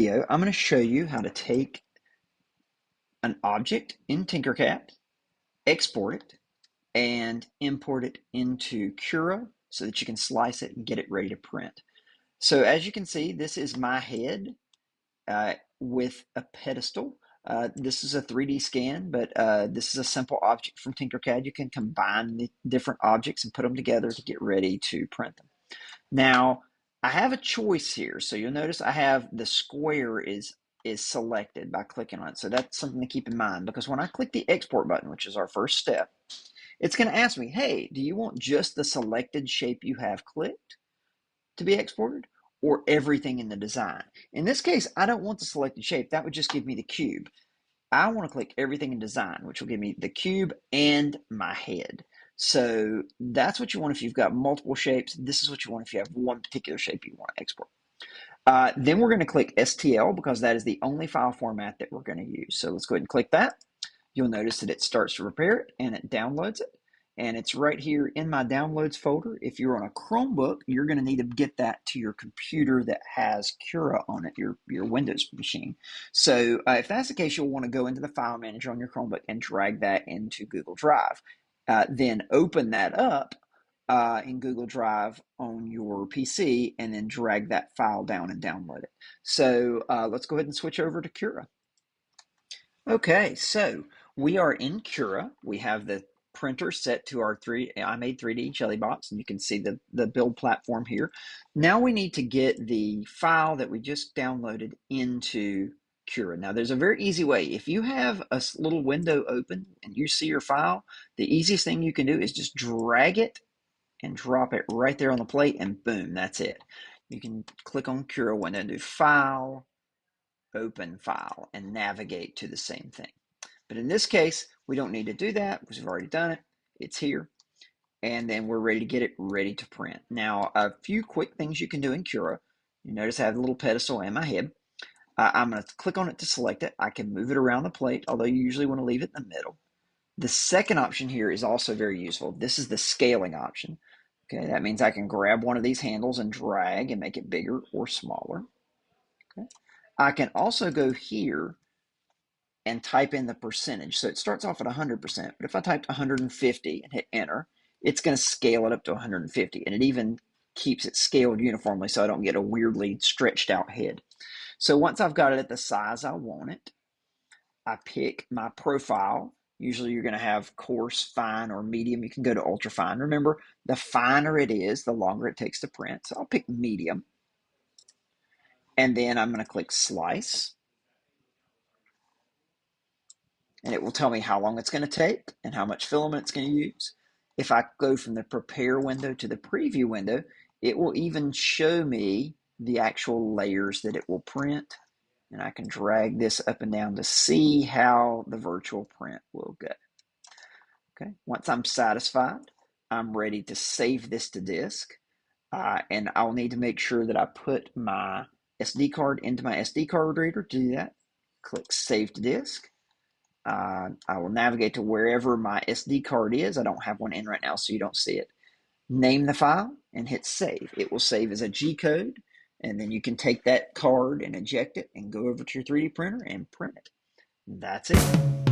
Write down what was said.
video, I'm going to show you how to take an object in Tinkercad, export it, and import it into Cura so that you can slice it and get it ready to print. So as you can see, this is my head with a pedestal. This is a 3D scan, but this is a simple object from Tinkercad. You can combine the different objects and put them together to get ready to print them. Now, I have a choice here. So you'll notice I have the square is selected by clicking on it. So that's something to keep in mind, because when I click the export button, which is our first step, it's going to ask me, hey, do you want just the selected shape you have clicked to be exported, or everything in the design? In this case, I don't want the selected shape. That would just give me the cube. I want to click everything in design, which will give me the cube and my head. So that's what you want if you've got multiple shapes. This is what you want if you have one particular shape you want to export. Then we're going to click STL because that is the only file format that we're going to use. So let's go ahead and click that. You'll notice that it starts to prepare it and it downloads it. And it's right here in my downloads folder. If you're on a Chromebook, you're going to need to get that to your computer that has Cura on it, your Windows machine. So if that's the case, you'll want to go into the file manager on your Chromebook and drag that into Google Drive. Then open that up in Google Drive on your PC and then drag that file down and download it. So let's go ahead and switch over to Cura. Okay, so we are in Cura. We have the printer set to our I made 3D jelly box, and you can see the build platform here. Now we need to get the file that we just downloaded into Cura. Now there's a very easy way. If you have a little window open and you see your file, the easiest thing you can do is just drag it and drop it right there on the plate, and boom, that's it. You can click on Cura window and do File, Open File, and navigate to the same thing. But in this case, we don't need to do that because we've already done it. It's here. And then we're ready to get it ready to print. Now, a few quick things you can do in Cura. You notice I have a little pedestal and my head. I'm going to click on it to select it. I can move it around the plate, although you usually want to leave it in the middle. The second option here is also very useful. This is the scaling option. Okay, that means I can grab one of these handles and drag and make it bigger or smaller. Okay. I can also go here and type in the percentage. So it starts off at 100%, but if I typed 150 and hit enter, it's going to scale it up to 150, and it even keeps it scaled uniformly so I don't get a weirdly stretched out head. So once I've got it at the size I want it, I pick my profile. Usually you're going to have coarse, fine, or medium. You can go to ultra fine. Remember, the finer it is, the longer it takes to print. So I'll pick medium. And then I'm going to click slice. And it will tell me how long it's going to take and how much filament it's going to use. If I go from the prepare window to the preview window, it will even show me the actual layers that it will print. And I can drag this up and down to see how the virtual print will go. Okay, once I'm satisfied, I'm ready to save this to disk. And I'll need to make sure that I put my SD card into my SD card reader. To do that, click Save to Disk. I will navigate to wherever my SD card is. I don't have one in right now, so you don't see it. Name the file and hit save. It will save as a G code, and then you can take that card and eject it and go over to your 3D printer and print it. That's it.